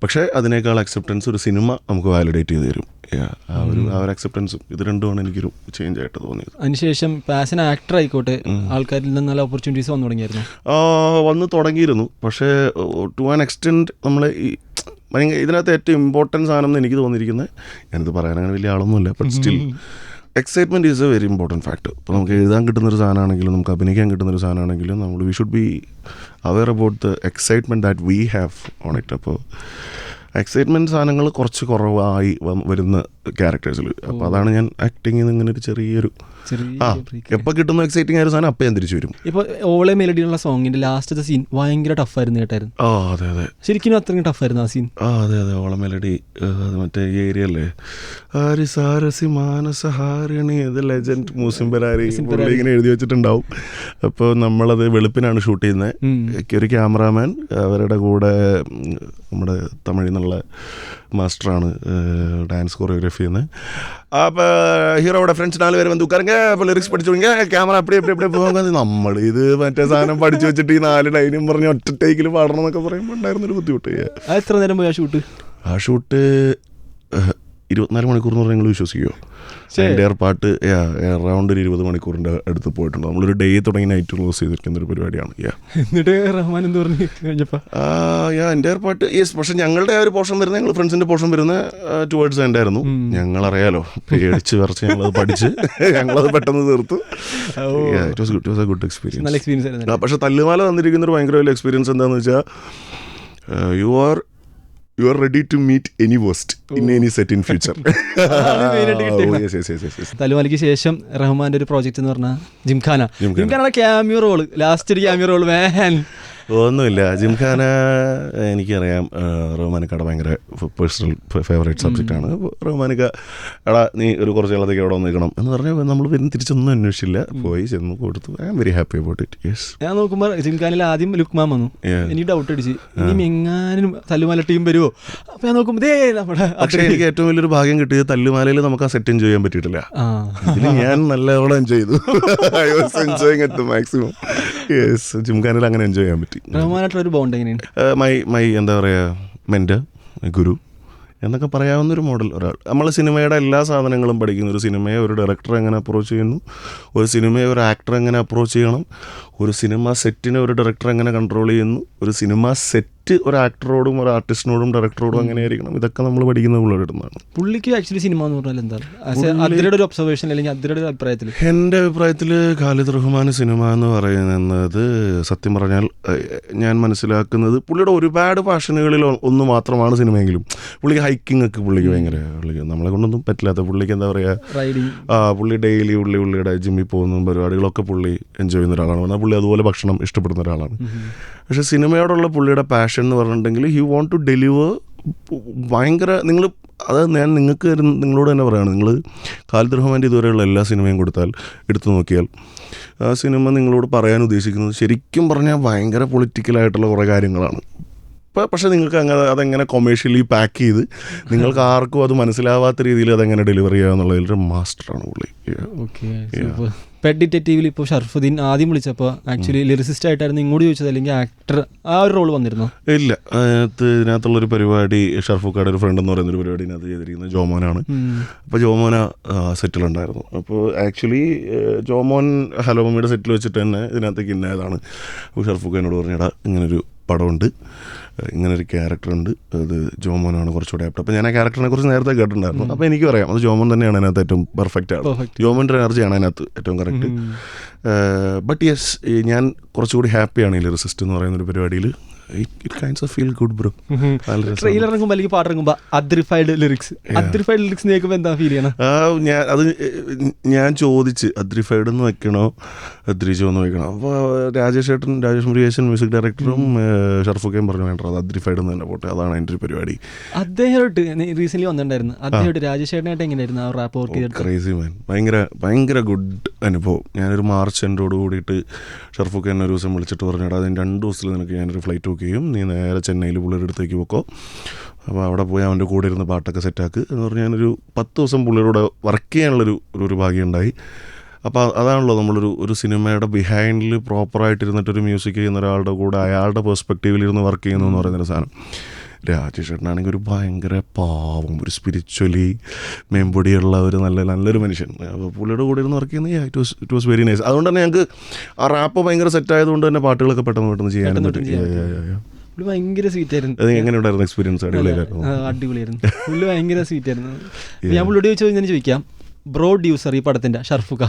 പക്ഷേ അതിനേക്കാൾ അക്സെപ്റ്റൻസ് ഒരു സിനിമ നമുക്ക് വാലിഡേറ്റ് ചെയ്ത് തരും. ആ ഒരു അക്സെപ്റ്റൻസും ഇത് രണ്ടുമാണ് എനിക്കൊരു ചേഞ്ച് ആയിട്ട് തോന്നിയത്. അതിനുശേഷം പാഷൻ ആക്ടർ ആയിക്കോട്ടെ ആൾക്കാരിൽ നിന്ന് നല്ല ഓപ്പർച്യൂണിറ്റീസ് വന്നു തുടങ്ങിയായിരുന്നു. വന്ന് തുടങ്ങിയിരുന്നു. പക്ഷേ ടു ആൻ എക്സ്റ്റെൻറ്റ് നമ്മളെ ഈ ഇതിനകത്ത് ഏറ്റവും ഇമ്പോർട്ടൻറ്റ് സാധനം എന്ന് എനിക്ക് തോന്നിയിരിക്കുന്നത്, ഞാനിത് പറയാൻ അങ്ങനെ വലിയ ആളൊന്നുമില്ല, but still excitement is a very important factor. ഇപ്പോൾ നമുക്ക് എഴുതാൻ കിട്ടുന്നൊരു സാധനമാണെങ്കിലും നമുക്ക് അഭിനയിക്കാൻ കിട്ടുന്നൊരു സാധനമാണെങ്കിലും we should be aware about the excitement that we have on it. അപ്പോൾ എക്സൈറ്റ്മെൻറ്റ് സാധനങ്ങൾ കുറച്ച് കുറവായി വരുന്ന ക്യാരക്ടേഴ്സിൽ. അപ്പോൾ അതാണ് ഞാൻ ആക്ടിങ്ങിൽ നിന്ന് ഇങ്ങനെ ഒരു ചെറിയൊരു എപ്പോൾ കിട്ടുന്ന എക്സൈറ്റിംഗ് ആയ ഒരു സാധനം അപ്പം ഞാൻ തിരിച്ചു വരും. ഇപ്പോൾ ഓളെ മെലഡിയുള്ള സോങ്ങിന്റെ ലാസ്റ്റത്തെ സീൻ ഭയങ്കര ടഫായിരുന്നു കേട്ടായിരുന്നു. അതെ അതെ, ശരിക്കും അത്രയും ടഫായിരുന്നു ആ സീൻ. അതെ അതെ, ഓള മെലഡി അത് മറ്റേ ഈ ഏരിയ അല്ലേ, ആരി സാരസി മാനസഹാരിണി, അത് ലെജൻഡ് മൂസിംബരാരി ഇങ്ങനെ എഴുതി വെച്ചിട്ടുണ്ടാവും. അപ്പോൾ നമ്മളത് വെളുപ്പിനാണ് ഷൂട്ട് ചെയ്യുന്നത്. ഒരു ക്യാമറാമാൻ, അവരുടെ കൂടെ നമ്മുടെ തമിഴിൽ നിന്നുള്ള മാസ്റ്ററാണ് ഡാൻസ് കൊറിയോഗ്രാഫി ചെയ്യുന്നത്. അപ്പോൾ ഹീറോയുടെ ഫ്രണ്ട്സ് 4 പേര് വന്ന് ഉക്കാരങ്ക, അപ്പോൾ ലിറിക്സ് പഠിച്ചു തുടങ്ങിയ ക്യാമറ അപ്പടി എപ്പടി എപ്പടി പോകാൻ നമ്മൾ ഇത് മറ്റേ സാധനം പഠിച്ചു വെച്ചിട്ട് ഈ 4 ലൈനും പറഞ്ഞ് ഒറ്റ ടേക്കിൽ പാടണം എന്നൊക്കെ പറയുമ്പോൾ ഉണ്ടായിരുന്നൊരു ബുദ്ധിമുട്ട്. എത്ര നേരം പോയി ആ ഷൂട്ട്? 24 മണിക്കൂർ എന്ന് പറഞ്ഞാൽ നിങ്ങൾ വിശ്വസിക്കുമോ? എൻ്റെ പാട്ട് അറൗണ്ട് ഒരു 20 മണിക്കൂറിൻ്റെ അടുത്ത് പോയിട്ടുണ്ട്. നമ്മളൊരു ഡേ തുടങ്ങി നൈറ്റ് ക്ലോസ് ചെയ്തിരിക്കുന്ന ഒരു പരിപാടിയാണ്. എന്നിട്ട് റഹ്മാൻ എന്ത് പറഞ്ഞു കഴിഞ്ഞപ്പോൾ? എൻ്റെ പാട്ട് യെസ്, പക്ഷെ ഞങ്ങളുടെ ആ ഒരു പോർഷൻ വരുന്നത്, ഞങ്ങൾ ഫ്രണ്ട്സിൻ്റെ പോർഷൻ വരുന്ന ടുവേർഡ്സ് എൻ്റെ ആയിരുന്നു. ഞങ്ങളറിയാലോ, പേടിച്ച് വരച്ച് ഞങ്ങളത് പഠിച്ച് ഞങ്ങളത് പെട്ടെന്ന് തീർത്തു. It was A good experience. പക്ഷെ തല്ലുമാല തന്നിരിക്കുന്ന ഒരു ഭയങ്കര വലിയ എക്സ്പീരിയൻസ് എന്താണെന്ന് വെച്ചാൽ, you are ready to meet any worst in any set in future. തല്ലുമാലയ്ക്ക് ശേഷം റഹ്മാന്റെ ഒരു പ്രോജക്റ്റ് എന്ന് പറഞ്ഞാൽ ജിംഖാനയുടെ ക്യാമിയോ റോള്, ലാസ്റ്റ് ഒരു ക്യാമിയോ റോള്. ഒന്നുമില്ല, ജിംഖാന എനിക്കറിയാം റഹ്മാനിക്കയുടെ ഭയങ്കര പേഴ്സണൽ ഫേവറേറ്റ് സബ്ജക്റ്റാണ്. റഹ്മാനിക്ക എടാ നീ ഒരു കുറച്ച് കാലത്തേക്ക് അവിടെ നിൽക്കണം എന്ന് പറഞ്ഞാൽ നമ്മൾ വരുന്ന തിരിച്ചൊന്നും അന്വേഷിച്ചില്ല, പോയി ചെന്ന് കൊടുത്തു. I am very happy about it. Yes, ഞാൻ നോക്കുമ്പോൾ ജിംഖാനിൽ ആദ്യം ലുക്മാൻ വന്നു. എനിക്ക് ഡൗട്ട് അടിച്ച് ഇനി എങ്ങാനും തല്ലുമാല ടീം വരുമോ? അപ്പം ഞാൻ നോക്കുമ്പോൾ നമ്മുടെ. പക്ഷേ എനിക്ക് ഏറ്റവും വലിയൊരു ഭാഗ്യം കിട്ടിയത് തല്ലുമാലയിൽ നമുക്ക് ആ സെറ്റ് എൻജോയ് ചെയ്യാൻ പറ്റിയിട്ടില്ല. ഇതിൽ ഞാൻ നല്ലവണ്ണം എൻജോയ് ചെയ്തു. I was enjoying at the maximum. Yes, ജിംഖാനിൽ അങ്ങനെ എൻജോയ് ചെയ്യാൻ പറ്റി. റഹ്മാനായിട്ടുള്ളൊരു ബോണ്ട് എങ്ങനെയാണ്? മൈ എന്താ പറയുക, മെൻറ്റർ, ഗുരു എന്നൊക്കെ പറയാവുന്ന ഒരു മോഡൽ ഒരാൾ. നമ്മൾ സിനിമയുടെ എല്ലാ സാധനങ്ങളും പഠിക്കുന്നു. ഒരു സിനിമയെ ഒരു ഡയറക്ടർ എങ്ങനെ അപ്രോച്ച് ചെയ്യുന്നു, ഒരു സിനിമയെ ഒരു ആക്ടർ എങ്ങനെ അപ്രോച്ച് ചെയ്യണം, ഒരു സിനിമ സെറ്റിനെ ഒരു ഡയറക്ടർ എങ്ങനെ കൺട്രോൾ ചെയ്യുന്നു, ഒരു സിനിമ സെറ്റ് ഒരു ആക്ടറോടും ഒരു ആർട്ടിസ്റ്റിനോടും ഡയറക്ടറോടും എങ്ങനെയായിരിക്കണം, ഇതൊക്കെ നമ്മൾ പഠിക്കുന്നത് പുള്ളിയെടുത്താണ്. പുള്ളിക്ക് ആക്ച്വലി സിനിമ എന്ന് പറഞ്ഞാൽ എന്താണ് അതിരുടെ ഒരു ഒബ്സർവേഷൻ അല്ലെങ്കിൽ അതിരുടെ അഭിപ്രായത്തിൽ? എൻ്റെ അഭിപ്രായത്തിൽ ഖാലിദ് റഹ്മാൻ സിനിമ എന്ന് പറയുന്നത് സത്യം പറഞ്ഞാൽ ഞാൻ മനസ്സിലാക്കുന്നത് പുള്ളിയുടെ ഒരുപാട് പാഷനുകളിൽ ഒന്ന് മാത്രമാണ് സിനിമയെങ്കിലും പുള്ളിക്ക് ഹൈക്കിംഗ് ഒക്കെ പുള്ളിക്ക് ഭയങ്കര, പുള്ളിക്ക് നമ്മളെ കൊണ്ടൊന്നും പറ്റില്ലാത്ത, പുള്ളിക്ക് എന്താ പറയുക, പുള്ളി ഡെയിലി പുള്ളിയുടെ ജിമ്മിൽ പോകുന്ന പരിപാടികളൊക്കെ പുള്ളി എൻജോയ് ചെയ്യുന്ന ഒരാളാണ്. എന്നാൽ പുള്ളി അതുപോലെ ഭക്ഷണം ഇഷ്ടപ്പെടുന്ന ഒരാളാണ്. പക്ഷേ സിനിമയോടുള്ള പുള്ളിയുടെ പാഷൻ എന്ന് പറഞ്ഞിട്ടുണ്ടെങ്കിൽ ഹി വോണ്ട് ടു ഡെലിവർ ഭയങ്കര. നിങ്ങൾ അത് ഞാൻ നിങ്ങളോട് തന്നെ പറയുകയാണ്, നിങ്ങൾ ഖാലിദ് റഹ്മാൻ്റെ ഇതുവരെയുള്ള എല്ലാ സിനിമയും എടുത്തു നോക്കിയാൽ ആ സിനിമ നിങ്ങളോട് പറയാൻ ഉദ്ദേശിക്കുന്നത് ശരിക്കും പറഞ്ഞാൽ ഭയങ്കര പൊളിറ്റിക്കലായിട്ടുള്ള കുറേ കാര്യങ്ങളാണ്. പക്ഷേ നിങ്ങൾക്ക് അങ്ങനെ അതെങ്ങനെ കൊമേഴ്ഷ്യലി പാക്ക് ചെയ്ത് നിങ്ങൾക്ക് ആർക്കും അത് മനസ്സിലാവാത്ത രീതിയിൽ അതെങ്ങനെ ഡെലിവറി ചെയ്യുക എന്നുള്ളതിലൊരു മാസ്റ്ററാണ് പുള്ളി. പെറ്റ് ഡിറ്റക്റ്റീവിൽ ഇപ്പോൾ ഷർഫുദ്ദീൻ ആദ്യം വിളിച്ചപ്പോൾ ആക്ച്വലി ലിറിസിസ്റ്റ് ആയിട്ടായിരുന്നു ഇങ്ങോട്ട് ചോദിച്ചത്, അല്ലെങ്കിൽ ആക്ടർ ആ ഒരു റോൾ വന്നിരുന്നു? ഇല്ല, ഇതിനകത്തുള്ളൊരു പരിപാടി ഷർഫുക്കയുടെ ഒരു ഫ്രണ്ട് എന്ന് പറയുന്നൊരു പരിപാടി ഇതിനകത്ത് ചെയ്തിരിക്കുന്നത് ജോമോനാണ്. അപ്പോൾ ജോമോന സെറ്റിലുണ്ടായിരുന്നു. അപ്പോൾ ആക്ച്വലി ജോമോൻ ഹലോ മമ്മിയുടെ സെറ്റിൽ വെച്ചിട്ട് തന്നെ ഇതിനകത്തേക്ക് ഇന്നതാണ്. അപ്പോൾ ഷർഫുക്ക എന്നോട് പറഞ്ഞടാ ഇങ്ങനൊരു പടമുണ്ട്, ഇങ്ങനൊരു ക്യാരക്ടറുണ്ട്, അത് ജോമോനാണ് കുറച്ചുകൂടെ ആപ്റ്റ്. അപ്പോൾ ഞാൻ ആ ക്യാരക്ടറിനെ കുറിച്ച് നേരത്തെ കേട്ടിട്ടുണ്ടായിരുന്നു. അപ്പോൾ എനിക്ക് പറയാം അത് ജോമോൻ തന്നെയാണ് അതിനകത്ത് ഏറ്റവും പെർഫെക്റ്റ് ആണ്, ജോമോൻ്റെ എനർജിയാണ് അതിനകത്ത് ഏറ്റവും കറക്റ്റ്. ബട്ട് യെസ്, ഞാൻ കുറച്ചുകൂടി ഹാപ്പിയാണ് ഈ ലിറിസിസ്റ്റ് എന്ന് പറയുന്നൊരു പരിപാടിയിൽ. It kinds of feel good, bro. Trailer ഇറങ്ങുമ്പോൾ അല്ലെങ്കിൽ പാട്ട് ഇറങ്ങുമ്പോൾ അദ്രിഫൈഡ് ലിറിക്സ് കേൾക്കുമ്പോൾ എന്താ ഫീൽ ചെയ്യണം? ഞാൻ ചോദിച്ച് അദ്രിഫൈഡ് എന്ന് വെക്കണോ അദ്രിജോ എന്ന് വെക്കണോ? അപ്പോൾ രാജേഷ് മുരുകേശൻ മ്യൂസിക് ഡയറക്ടറും ഷർഫുക്കയും പറഞ്ഞു വേണ്ട അത് അദ്രിഫൈഡ് എന്ന് തന്നെ പോട്ടെ, അതാണ് എൻ്റെ ഒരു പരിപാടി. അദ്ദേഹമായിട്ട് റീസെന്റ് വന്നിട്ടുണ്ടായിരുന്നു, അദ്ദേഹമായിട്ട് രാജേഷ് ചേട്ടനായിട്ട് എങ്ങനെയായിരുന്നു ആ റാപ്പ് വർക്ക് ചെയ്തത്? ക്രേസി മാൻ, ഭയങ്കര ഗുഡ് അനുഭവം. ഞാനൊരു മാർച്ച് എൻഡോട് കൂടിയിട്ട് ഷർഫുക്ക എന്നെ ഒരു ദിവസം വിളിച്ചിട്ട് പറഞ്ഞാൽ അതിന് 2 ദിവസത്തിൽ നിനക്ക് ഞാനൊരു ഫ്ലൈറ്റ് ബുക്ക് ചെയ്യും, നീ നേരെ ചെന്നൈയിൽ പുള്ളിയുടെ അടുത്തേക്ക് പോക്കോ, അപ്പോൾ അവിടെ പോയി അവൻ്റെ കൂടെ ഇരുന്ന് പാട്ടൊക്കെ സെറ്റാക്ക് എന്ന് പറഞ്ഞ് ഞാനൊരു 10 ദിവസം പുള്ളിയുടെ വർക്ക് ചെയ്യാനുള്ളൊരു ഭാഗ്യം ഉണ്ടായി. അപ്പോൾ അതാണല്ലോ നമ്മളൊരു സിനിമയുടെ ബിഹൈൻഡിൽ പ്രോപ്പറായിട്ടിരുന്നിട്ടൊരു മ്യൂസിക് ചെയ്യുന്ന ഒരാളുടെ കൂടെ അയാളുടെ പെർസ്പെക്റ്റീവിലിരുന്ന് വർക്ക് ചെയ്യുന്നു എന്ന് പറയുന്നൊരു സാധനം. രാജേഷ് ചേട്ടനാണെങ്കിൽ ഒരു ഭയങ്കര പാവം, ഒരു സ്പിരിച്വലി മെമ്പൊടിയുള്ള ഒരു നല്ലൊരു മനുഷ്യൻ. അപ്പോൾ പുള്ളിയുടെ കൂടെ ഇരുന്ന് വർക്ക് ചെയ്യുന്നത് ഇറ്റ് വാസ് വെരി നൈസ്. അതുകൊണ്ട് തന്നെ ഞങ്ങൾക്ക് ആ റാപ്പ് ഭയങ്കര സെറ്റ് ആയതുകൊണ്ട് തന്നെ പാട്ടുകളൊക്കെ പെട്ടെന്ന് ചെയ്യാനും പറ്റും. ഭയങ്കര സ്വീറ്റ് ആയിരുന്നു. അത് എങ്ങനെയുണ്ടായിരുന്നു എക്സ്പീരിയൻസ്? അടിപൊളിയായിരുന്നു. പുള്ളി ഭയങ്കര സ്വീറ്റ് ആയിരുന്നു. ഞാൻ പുള്ളിയോട് ചോദിക്കാം, പ്രൊഡ്യൂസർ ഈ പടത്തിന്റെ ഷർഫുക്ക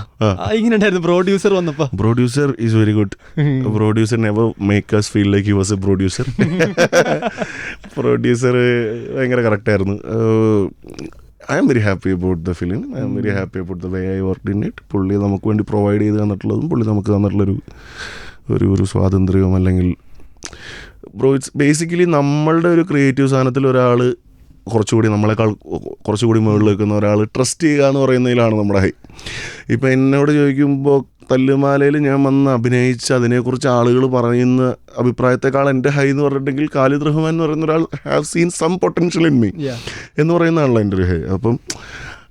ഇങ്ങനെ ഉണ്ടായിരുന്നു പ്രൊഡ്യൂസർ വന്നപ്പോ? Producer is very good. Producer never make us feel like he was a producer. Producer ഭയങ്കര കറക്റ്റായിരുന്നു. I'm very happy about the film. I'm very happy about the way I work in it. പുള്ളി നമുക്ക് വേണ്ടി provide ചെയ്ത് തന്നിട്ടുള്ളതും പുള്ളി നമുക്ക് തന്നിട്ടുള്ളൊരു ഒരു സ്വാതന്ത്ര്യവും, അല്ലെങ്കിൽ ബ്രോ ഇറ്റ്സ് ബേസിക്കലി നമ്മളുടെ ഒരു ക്രിയേറ്റീവ് സാധനത്തിൽ ഒരാൾ കുറച്ചുകൂടി നമ്മളെക്കാൾ കുറച്ചുകൂടി മുകളിൽ നിൽക്കുന്ന ഒരാൾ ട്രസ്റ്റ് ചെയ്യുക എന്ന് പറയുന്നതിലാണ് നമ്മുടെ ഹൈ. ഇപ്പം എന്നോട് ചോദിക്കുമ്പോൾ തല്ലുമാലയിൽ ഞാൻ വന്ന് അഭിനയിച്ച് അതിനെക്കുറിച്ച് ആളുകൾ പറയുന്ന അഭിപ്രായത്തെക്കാൾ എൻ്റെ ഹൈ എന്ന് പറഞ്ഞിട്ടുണ്ടെങ്കിൽ ഖാലിദ് റഹ്മാൻ എന്ന് പറയുന്ന ഒരാൾ have seen some potential in me എന്ന് പറയുന്നതാണല്ലോ എൻ്റെ ഒരു ഹൈ.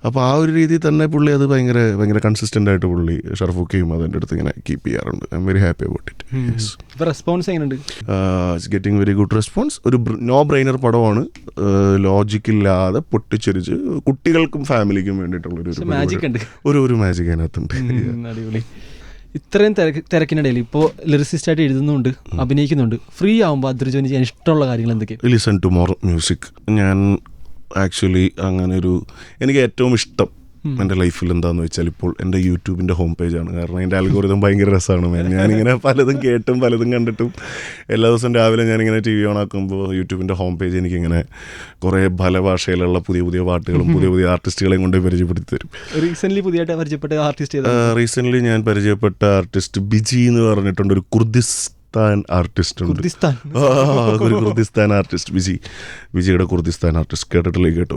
അപ്പോൾ ആ ഒരു രീതിയിൽ തന്നെ പുള്ളി അത് ഭയങ്കര കൺസിസ്റ്റൻ്റ് ആയിട്ട് പുള്ളി ഷറഫുക്കയും അതിൻ്റെ അടുത്ത് ഇങ്ങനെ കീപ്പ് ചെയ്യാറുണ്ട്. I'm very happy about it. Response എങ്ങനെയുണ്ട്? It's getting very good response. ഒരു നോ ബ്രെയിനർ പടമാണ്. ലോജിക്കില്ലാതെ പൊട്ടിച്ചെരിച്ച് കുട്ടികൾക്കും ഫാമിലിക്കും വേണ്ടിയിട്ടുള്ളൊരു ഒരു മാജിക് അതിനകത്തുണ്ട്. അടിപൊളി. ഇത്രയും തിരക്കിനിടയിൽ ഇപ്പോൾ ലിറിസിസ്റ്റായിട്ട് എഴുതുന്നുണ്ട്, അഭിനയിക്കുന്നുണ്ട്. ഫ്രീ ആകുമ്പോൾ അദ്രിജോന് ചെയ്യാൻ ഇഷ്ടമുള്ള കാര്യങ്ങൾ എന്തൊക്കെയാണ്? Listen to more music. ഞാൻ ആക്ച്വലി എനിക്ക് ഏറ്റവും ഇഷ്ടം എൻ്റെ ലൈഫിൽ എന്താണെന്ന് വെച്ചാൽ ഇപ്പോൾ എൻ്റെ യൂട്യൂബിൻ്റെ ഹോം പേജാണ്. കാരണം എൻ്റെ അൽഗോരിതം ഭയങ്കര രസമാണ്. ഞാനിങ്ങനെ പലതും കേട്ടും പലതും കണ്ടിട്ടും എല്ലാ ദിവസവും രാവിലെ ഞാനിങ്ങനെ TV ഓണാക്കുമ്പോൾ യൂട്യൂബിൻ്റെ ഹോം പേജ് എനിക്കിങ്ങനെ കുറേ പല ഭാഷയിലുള്ള പുതിയ പുതിയ പാട്ടുകളും പുതിയ ആർട്ടിസ്റ്റുകളെയും കൊണ്ട് പരിചയപ്പെടുത്തി തരും. റീസെൻ്റ്ലി പുതിയതായിട്ട് പരിചയപ്പെട്ട ആർട്ടിസ്റ്റ്? റീസെൻ്റ്ലി ഞാൻ പരിചയപ്പെട്ട ആർട്ടിസ്റ്റ് ബിജി എന്ന് പറഞ്ഞിട്ടുണ്ട്. ഒരു കുർദിസ്ഥാൻ ആർട്ടിസ്റ്റ് ഉണ്ട്. ഒരു കുർദിസ്ഥാൻ ആർട്ടിസ്റ്റ് ബിജിയുടെ കുർദിസ്ഥാൻ ആർട്ടിസ്റ്റ്. കേട്ടിട്ടില്ലേ? കേട്ടോ,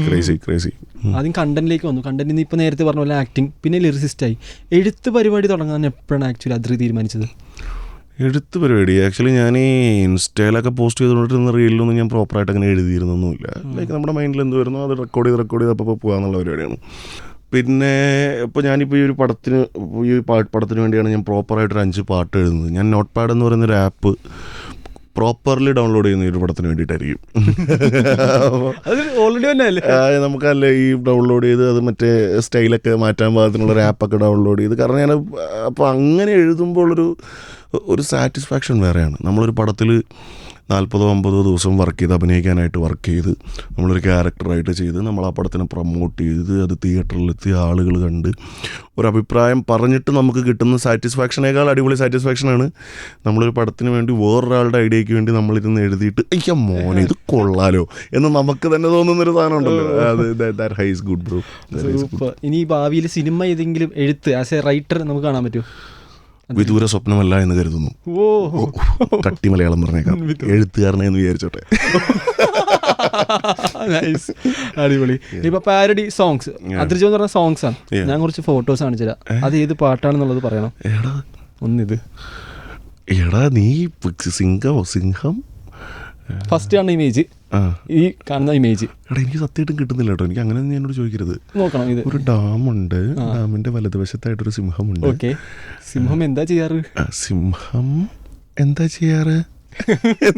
ക്രേസി. ആദ്യം കണ്ടന്റിലേക്ക് വന്നു. കണ്ടന്റിൽ നിന്ന് ഇപ്പോൾ നേരത്തെ പറഞ്ഞ പോലെ ആക്ടിങ്, പിന്നെ ലിറിസിസ്റ്റായി. എഴുത്ത് പരിപാടി തുടങ്ങാൻ എപ്പോഴാണ് ആക്ച്വലി അദ്രി തീരുമാനിച്ചത്? എഴുത്ത് പരിപാടി ആക്ച്വലി ഞാൻ ഈ ഇൻസ്റ്റയിലൊക്കെ പോസ്റ്റ് ചെയ്തുകൊണ്ടിരുന്ന റീലിലൊന്നും ഞാൻ പ്രോപ്പറായിട്ട് അങ്ങനെ എഴുതിയിരുന്നൊന്നുമില്ല. ലൈക്ക് നമ്മുടെ മൈൻഡിൽ എന്ത് വരുന്നോ അത് റെക്കോർഡ് ചെയ്ത് അപ്പോൾ പോകാന്നുള്ള പരിപാടിയാണ്. പിന്നെ ഇപ്പോൾ ഞാനിപ്പോൾ ഈ പടത്തിന് വേണ്ടിയാണ് ഞാൻ പ്രോപ്പറായിട്ടൊരു 5 പാട്ട് എഴുതുന്നത്. ഞാൻ നോട്ട് പാഡ് എന്ന് പറയുന്നൊരു ആപ്പ് പ്രോപ്പർലി ഡൗൺലോഡ് ചെയ്യുന്ന ഒരു പടത്തിന് വേണ്ടിയിട്ടായിരിക്കും. നമുക്കല്ലേ ഈ ഡൗൺലോഡ് ചെയ്ത് അത് മറ്റേ സ്റ്റൈലൊക്കെ മാറ്റാൻ പാകത്തിനുള്ളൊരു ആപ്പൊക്കെ ഡൗൺലോഡ് ചെയ്ത്. കാരണം ഞാൻ അപ്പോൾ അങ്ങനെ എഴുതുമ്പോൾ ഒരു സാറ്റിസ്ഫാക്ഷൻ വേറെയാണ്. നമ്മളൊരു പടത്തിൽ 40-50 ദിവസം അഭിനയിക്കാനായിട്ട് വർക്ക് ചെയ്ത് നമ്മളൊരു ക്യാരക്ടറായിട്ട് ചെയ്ത് നമ്മൾ ആ പടത്തിനെ പ്രൊമോട്ട് ചെയ്ത് അത് തിയേറ്ററിലെത്തി ആളുകൾ കണ്ട് ഒരു അഭിപ്രായം പറഞ്ഞിട്ട് നമുക്ക് കിട്ടുന്ന സാറ്റിസ്ഫാക്ഷനേക്കാൾ അടിപൊളി സാറ്റിസ്ഫാക്ഷനാണ് നമ്മളൊരു പടത്തിന് വേണ്ടി വേറൊരാളുടെ ഐഡിയയ്ക്ക് വേണ്ടി നമ്മളിരുന്ന് എഴുതിയിട്ട് അയ്യോ മോനെ ഇത് കൊള്ളാലോ എന്ന് നമുക്ക് തന്നെ തോന്നുന്നൊരു സാധനം ഉണ്ടല്ലോ. അത് ഹൈസ് ഗുഡ് ബ്രോ. ഇനി ഭാവിയിൽ സിനിമ ഏതെങ്കിലും എഴുത്ത് ആസ് എ റൈറ്റർ നമുക്ക് കാണാൻ പറ്റുമോ? വിദൂര സ്വപ്നമല്ല എന്ന് കരുതുന്നു. കട്ടി മലയാളം പറഞ്ഞേക്കാം, എഴുത്തുകാരനെ എന്ന് വിചാരിച്ചോട്ടെ. അടിപൊളി. ഇപ്പൊ പാരഡി സോങ്സ് അദ്രിജോ എന്ന് പറഞ്ഞ സോങ്സ് ആണ്. ഞാൻ കുറച്ച് ഫോട്ടോസ് കാണിച്ചുതരാം. അത് ഏത് പാട്ടാണെന്നുള്ളത് പറയണം. ഒന്നിത് നീ സിംഹം ഫസ്റ്റ് ആണ് ഇമേജ്, ഈ കാണുന്ന ഇമേജ്. എനിക്ക് സത്യമായിട്ടും കിട്ടുന്നില്ല കേട്ടോ. എനിക്ക് അങ്ങനെ എന്നോട് ചോദിക്കരുത്. നോക്കണം. ഇത് ഒരു ഡാമുണ്ട്, ഡാമിന്റെ വലതുവശത്തായിട്ടൊരു സിംഹമുണ്ട്. ഓക്കെ, സിംഹം എന്താ ചെയ്യാറ്?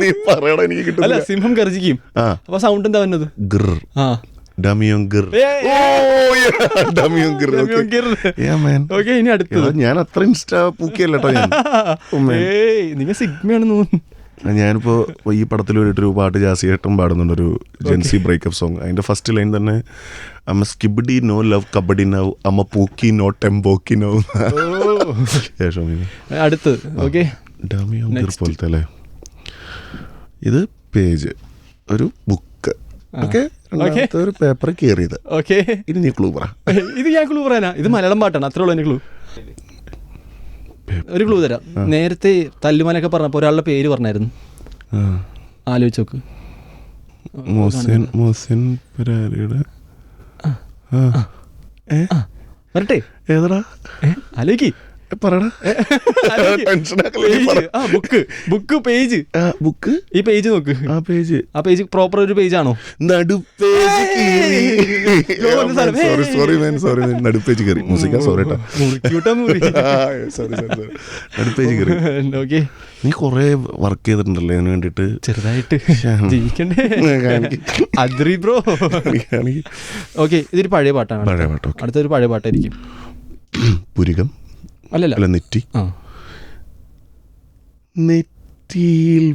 നീ പറയടാ, എനിക്ക് കിട്ടും. അല്ല, സിംഹം ഗർജിക്കും. അപ്പൊ സൗണ്ട് എന്താ വന്നത്? ഇനി അടുത്തത് ഞാൻ അത്ര ഇൻസ്റ്റാ പൂക്കിയല്ലോ ഞാൻ. നിങ്ങൾ സിഗ്മയാണെന്ന് തോന്നുന്നു. ഞാനിപ്പോൾ ഈ പടത്തിൽ വേണ്ടിയിട്ടൊരു പാട്ട് ജാസിയേട്ടൻ പാടുന്നുണ്ട്, ഒരു ജെൻസി ബ്രേക്കപ്പ് സോങ്. അതിൻ്റെ ഫസ്റ്റ് ലൈൻ തന്നെ അമ്മ skibidi no love kabaddi now അമ്മ പൂക്കി നോ ടെമ്പോക്കി നൗ. അടുത്ത് പോലത്തെ അല്ലേ. ഇത് പേജ്, ഒരു ബുക്ക്, ഒരു പേപ്പർ കീറിയത്. ഇനി നീ ക്ലൂ പറ. ഇത് ഞാൻ ക്ലൂ പറയാനാ? ഇത് മലയാളം പാട്ടാണ്, അത്രേ ഉള്ളൂ. ക്ലൂ ഒരു ക്ലൂ തരാം. നേരത്തെ തല്ലുമാനൊക്കെ പറഞ്ഞപ്പോൾ ഒരാളുടെ പേര് പറഞ്ഞായിരുന്നു, ആലോചിച്ച് നോക്ക്. വരട്ടെ, ഏതാ ആലോചിക്ക്. ബുക്ക് പേജ്, ഈ പേജ് നോക്ക്. ആ പേജ് പ്രോപ്പർ ഒരു പേജ് ആണോ? നീ കൊറേ വർക്ക് ചെയ്തിട്ടുണ്ടല്ലേ അതിന് വേണ്ടിട്ട്? ചെറുതായിട്ട് ജീവിക്കണ്ടേ അദ്രി ബ്രോ. ഓക്കെ, ഇതൊരു പഴയ പാട്ടാണ്. അടുത്തൊരു പഴയ പാട്ടായിരിക്കും. പുരികം അല്ലല്ല, നെറ്റി. നെറ്റിയിൽ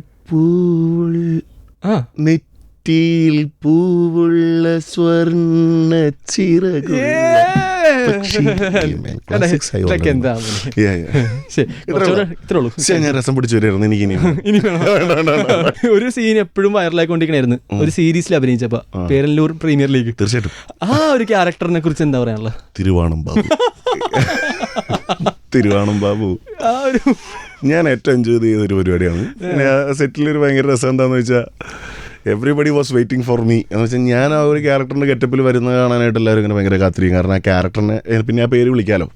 പൂവുള്ള സ്വർണ്ണ ചിറകുള്ള Classics I ഇതൊക്കെ എന്താ Yeah, yeah. ഇത്രേ ഉള്ളൂ. ശ്ശെ, ഞാൻ രസം പിടിച്ചു വരായിരുന്നു എനിക്ക് ഇനി ഇനി ഒരു സീൻ എപ്പോഴും വൈറലായിക്കൊണ്ടിരിക്കണായിരുന്നു, ഒരു സീരീസിൽ അഭിനയിച്ചപ്പോ പേരല്ലൂർ പ്രീമിയർ ലീഗ്. തീർച്ചയായിട്ടും ആ ഒരു ക്യാരക്ടറിനെ കുറിച്ച് എന്താ പറയാനുള്ളത്? തിരുവാണം ബാബു. തിരുവാണം ബാബു ആ ഒരു ഞാൻ ഏറ്റവും എൻജോയ് ചെയ്തൊരു പരിപാടിയാണ്. സെറ്റിലൊരു ഭയങ്കര രസം എന്താണെന്ന് വെച്ചാൽ everybody was waiting for me എന്ന് വെച്ചാൽ ഞാൻ ആ ഒരു ക്യാരക്ടറിൻ്റെ ഗെറ്റപ്പിൽ വരുന്നത് കാണാനായിട്ട് എല്ലാവരും ഇങ്ങനെ ഭയങ്കര കാത്തിരിക്കും. കാരണം ആ ക്യാരക്ടറിനെ പിന്നെ ആ പേര് വിളിക്കാമല്ലോ,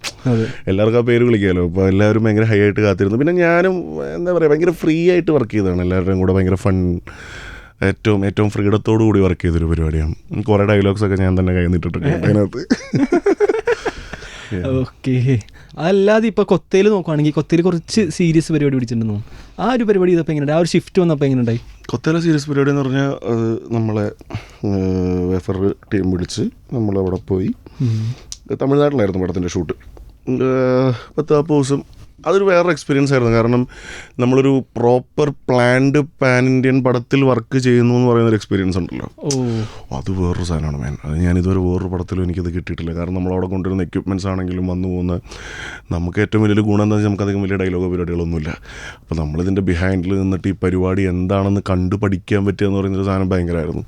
എല്ലാവർക്കും ആ പേര് വിളിക്കാമല്ലോ. അപ്പോൾ എല്ലാവരും ഭയങ്കര ഹൈ ആയിട്ട് കാത്തിരുന്നു. പിന്നെ ഞാനും എന്താ പറയുക ഭയങ്കര ഫ്രീ ആയിട്ട് വർക്ക് ചെയ്തതാണ്. എല്ലാവരുടെയും കൂടെ ഭയങ്കര ഫൺ, ഏറ്റവും ഫ്രീഡത്തോടു കൂടി വർക്ക് ചെയ്തൊരു പരിപാടിയാണ്. കുറേ ഡയലോഗ്സൊക്കെ ഞാൻ തന്നെ കൈ നിട്ടിട്ടുണ്ട് അതിനകത്ത്. ഓക്കെ. അല്ലാതെ ഇപ്പോൾ കൊത്തയിൽ നോക്കുകയാണെങ്കിൽ കൊത്തയിൽ കുറച്ച് സീരിയസ് പരിപാടി പിടിച്ചിട്ടുണ്ടെന്നു. ആ ഒരു പരിപാടി ഇതപ്പോൾ എങ്ങനെയുണ്ട്? ആ ഒരു ഷിഫ്റ്റ് വന്നപ്പോൾ എങ്ങനെ ഉണ്ടായി? കൊത്തയിലെ സീരിയസ് പരിപാടി എന്ന് പറഞ്ഞാൽ അത് നമ്മളെ വേഫർ ടീം വിളിച്ച് നമ്മളവിടെ പോയി. തമിഴ്നാട്ടിലായിരുന്നു പടത്തിൻ്റെ ഷൂട്ട്. 10 ദിവസം അതൊരു വേറൊരു എക്സ്പീരിയൻസ് ആയിരുന്നു. കാരണം നമ്മളൊരു പ്രോപ്പർ പ്ലാൻഡ് പാൻ ഇന്ത്യൻ പടത്തിൽ വർക്ക് ചെയ്യുന്നു എന്ന് പറയുന്നൊരു എക്സ്പീരിയൻസ് ഉണ്ടല്ലോ, അത് വേറൊരു സാധനമാണ് മാൻ. അത് ഞാനിതുവരെ വേറൊരു പടത്തിലും എനിക്കത് കിട്ടിയിട്ടില്ല. കാരണം നമ്മളവിടെ കൊണ്ടുവരുന്ന എക്യുപ്മെൻറ്റ്സ് ആണെങ്കിലും വന്നു പോകുന്ന നമുക്ക് ഏറ്റവും വലിയൊരു ഗുണം എന്താ വെച്ചാൽ നമുക്കധികം വലിയ ഡയലോഗോ പരിപാടികളൊന്നുമില്ല. അപ്പോൾ നമ്മളിതിൻ്റെ ബിഹൈൻഡിൽ നിന്നിട്ട് ഈ പരിപാടി എന്താണെന്ന് കണ്ടു പഠിക്കാൻ പറ്റുക എന്ന് പറയുന്നൊരു സാധനം ഭയങ്കരമായിരുന്നു.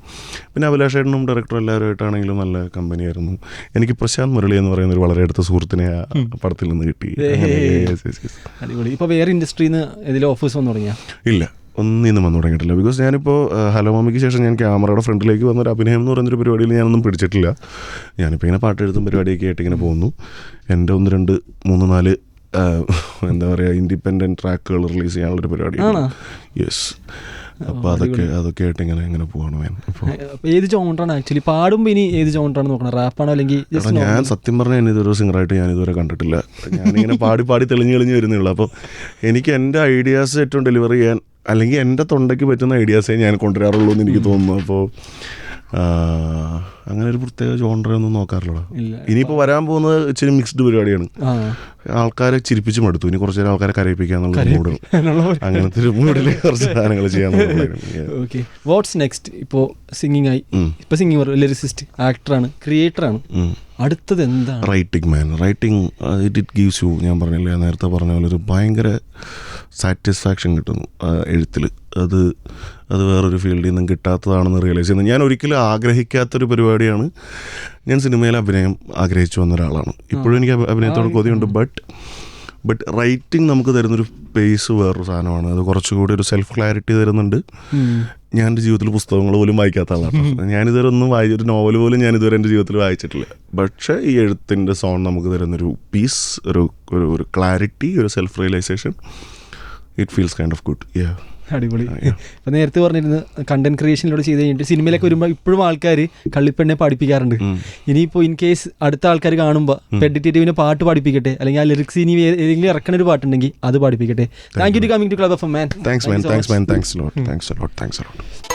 പിന്നെ അഭിലാഷേട്ടനും ഡയറക്ടറും എല്ലാവരുമായിട്ടാണെങ്കിലും നല്ല കമ്പനിയായിരുന്നു. എനിക്ക് പ്രശാന്ത് മുരളി എന്ന് പറയുന്നൊരു വളരെ അടുത്ത സുഹൃത്തിനെ ആ പടത്തിൽ നിന്ന് കിട്ടി. അടിപൊളി. ഇപ്പോൾ വേറെ ഇൻഡസ്ട്രിയിൽ നിന്ന് ഏതെങ്കിലും ഓഫേഴ്സ് വന്നു തുടങ്ങിയാൽ? ഇല്ല, ഒന്നിന്നും വന്നു തുടങ്ങിയിട്ടില്ല. ബിക്കോസ് ഞാനിപ്പോൾ ഹലോ മമ്മിക്ക് ശേഷം ഞാൻ ക്യാമറയുടെ ഫ്രണ്ടിലേക്ക് വന്നൊരു അഭിനയം എന്ന് പറയുന്നൊരു പരിപാടിയിൽ ഞാനൊന്നും പിടിച്ചിട്ടില്ല. ഞാനിപ്പോൾ ഇങ്ങനെ പാട്ടെഴുത്തും പരിപാടിയൊക്കെ ആയിട്ട് ഇങ്ങനെ പോകുന്നു. എൻ്റെ 1, 2, 3, 4 എന്താ പറയുക ഇൻഡിപെൻഡൻറ്റ് ട്രാക്കുകൾ റിലീസ് ചെയ്യാനുള്ളൊരു പരിപാടിയാണ്. യെസ്. അപ്പോൾ അതൊക്കെ ആയിട്ട് ഇങ്ങനെ പോവാണ് ഞാൻ. അപ്പോൾ ഏത് ജോൺറാണ് ആക്ച്വലി പാടുമ്പോൾ? ഇനി ഏത് ജോൺറാണ് നോക്കണം? റാപ്പാണോ അല്ലെങ്കിൽ? ഞാൻ സത്യം പറഞ്ഞാൽ ഇതൊരു സിംഗറായിട്ട് ഞാനിതുവരെ കണ്ടിട്ടില്ല. ഞാനിങ്ങനെ പാടി തെളിഞ്ഞ് വരുന്നേ ഉള്ളൂ. അപ്പോൾ എനിക്ക് എൻ്റെ ഐഡിയാസ് ഏറ്റവും ഡെലിവറി ചെയ്യാൻ അല്ലെങ്കിൽ എൻ്റെ തൊണ്ടയ്ക്ക് പറ്റുന്ന ഐഡിയാസേ ഞാൻ കൊണ്ടുവരാറുള്ളൂ എന്ന് എനിക്ക് തോന്നുന്നു. അപ്പോൾ അങ്ങനെ ഒരു പ്രത്യേക ജോൺറൊന്നും നോക്കാറില്ല. ഇനിയിപ്പോൾ വരാൻ പോകുന്നത് ഇച്ചിരി മിക്സ്ഡ് പരിപാടിയാണ്. ആൾക്കാരെ ചിരിപ്പിച്ച് മടുത്തു. ഇനി കുറച്ച് നേരം ആൾക്കാരെ കരയിപ്പിക്കാന്നുള്ള മൂഡ്, അങ്ങനത്തെ ഒരു മൂഡിൽ കുറച്ച് സാധനങ്ങൾ ചെയ്യാൻ. Okay, what's next? ഇപ്പോൾ സിംഗിങ് ആയി, ഇപ്പോൾ സിംഗിങ്, ലിറിസിസ്റ്റ്, ആക്ടറാണ്, ക്രിയേറ്ററാണ്. അടുത്തത് എന്താണ്? Writing man. Writing it gives you, ഞാൻ പറഞ്ഞില്ലേ നേരത്തെ പറഞ്ഞ പോലെ, ഒരു ഭയങ്കര സാറ്റിസ്ഫാക്ഷൻ കിട്ടുന്നു എഴുത്തിൽ. അത് വേറൊരു ഫീൽഡിൽ നിന്നും കിട്ടാത്തതാണെന്ന് റിയലൈസ് ചെയ്യുന്നത്. ഞാൻ ഒരിക്കലും ആഗ്രഹിക്കാത്തൊരു പരിപാടിയാണ്. ഞാൻ സിനിമയിൽ അഭിനയം ആഗ്രഹിച്ചു വന്ന ഒരാളാണ്. ഇപ്പോഴും എനിക്ക് അഭിനയത്തോട് കൊതിയുണ്ട്. ബട്ട് റൈറ്റിംഗ് നമുക്ക് തരുന്നൊരു പേസ് വേറൊരു സാധനമാണ്. അത് കുറച്ചുകൂടി ഒരു സെൽഫ് ക്ലാരിറ്റി തരുന്നുണ്ട്. ഞാൻ എൻ്റെ ജീവിതത്തിൽ പുസ്തകങ്ങൾ പോലും വായിക്കാത്ത ആളാണ്. ഞാനിതുവരെ ഒന്നും ഒരു നോവൽ പോലും ഞാനിതുവരെ എൻ്റെ ജീവിതത്തിൽ വായിച്ചിട്ടില്ല. പക്ഷേ ഈ എഴുത്തിൻ്റെ സോൺ നമുക്ക് തരുന്നൊരു പീസ്, ഒരു ക്ലാരിറ്റി, ഒരു self realisation, it feels kind of good. Yeah, അടിപൊളി. ഇപ്പം നേരത്തെ പറഞ്ഞിരുന്നു കണ്ടന്റ് ക്രിയേഷനിലൂടെ ചെയ്ത് കഴിഞ്ഞിട്ട് സിനിമയിലൊക്കെ വരുമ്പോൾ ഇപ്പോഴും ആൾക്കാർ കള്ളിപ്പെണ്ണെ പഠിപ്പിക്കാറുണ്ട്. ഇനിയിപ്പോൾ ഇൻ കേസ് അടുത്ത ആൾക്കാർ കാണുമ്പോൾ പെഡിറ്റേറ്റീവിനെ പാട്ട് പഠിപ്പിക്കട്ടെ, അല്ലെങ്കിൽ ആ ലിറിക്സ് ഇനി ഏതെങ്കിലും ഇറക്കണ ഒരു പാട്ടുണ്ടെങ്കിൽ അത് പഠിപ്പിക്കട്ടെ. Thank you to coming to club F M man. Thanks man. Thanks man. Thanks a lot.